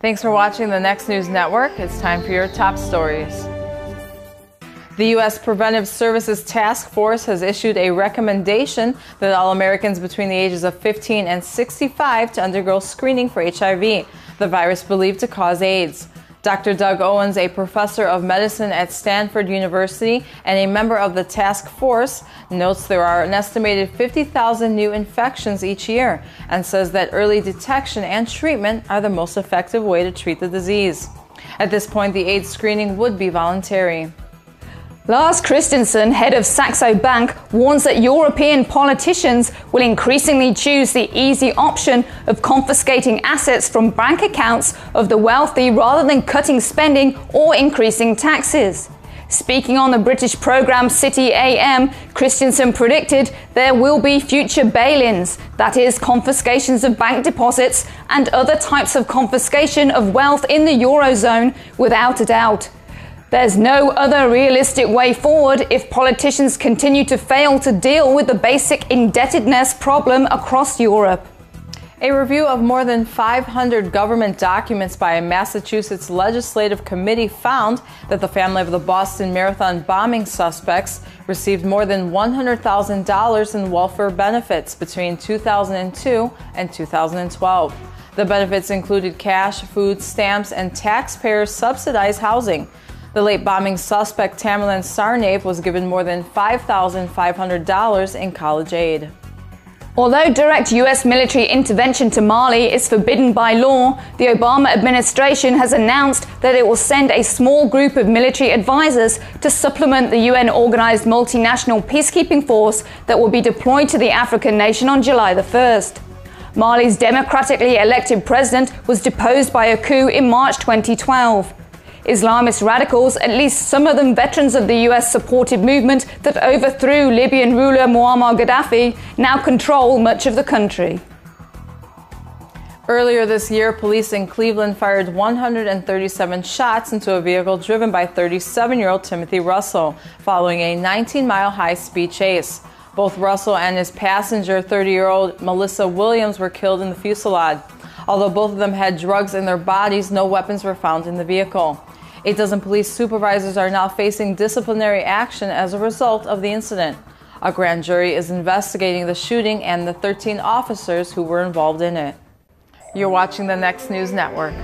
Thanks for watching the Next News Network. It's time for your top stories. The U.S. Preventive Services Task Force has issued a recommendation that all Americans between the ages of 15 and 65 to undergo screening for HIV, the virus believed to cause AIDS. Dr. Doug Owens, a professor of medicine at Stanford University and a member of the task force, notes there are an estimated 50,000 new infections each year and says that early detection and treatment are the most effective way to treat the disease. At this point, the AIDS screening would be voluntary. Lars Christensen, head of Saxo Bank, warns that European politicians will increasingly choose the easy option of confiscating assets from bank accounts of the wealthy rather than cutting spending or increasing taxes. Speaking on the British programme City AM, Christensen predicted there will be future bail-ins, that is, confiscations of bank deposits and other types of confiscation of wealth in the Eurozone, without a doubt. There's no other realistic way forward if politicians continue to fail to deal with the basic indebtedness problem across Europe. A review of more than 500 government documents by a Massachusetts legislative committee found that the family of the Boston Marathon bombing suspects received more than $100,000 in welfare benefits between 2002 and 2012. The benefits included cash, food stamps, and taxpayer-subsidized housing. The late bombing suspect, Tamerlan Tsarnaev, was given more than $5,500 in college aid. Although direct U.S. military intervention to Mali is forbidden by law, the Obama administration has announced that it will send a small group of military advisors to supplement the UN-organized multinational peacekeeping force that will be deployed to the African nation on July the 1st. Mali's democratically elected president was deposed by a coup in March 2012. Islamist radicals, at least some of them veterans of the US-supported movement that overthrew Libyan ruler Muammar Gaddafi, now control much of the country. Earlier this year, police in Cleveland fired 137 shots into a vehicle driven by 37-year-old Timothy Russell, following a 19-mile high-speed chase. Both Russell and his passenger, 30-year-old Melissa Williams, were killed in the fusillade. Although both of them had drugs in their bodies, no weapons were found in the vehicle. 8 dozen police supervisors are now facing disciplinary action as a result of the incident. A grand jury is investigating the shooting and the 13 officers who were involved in it. You're watching the Next News Network.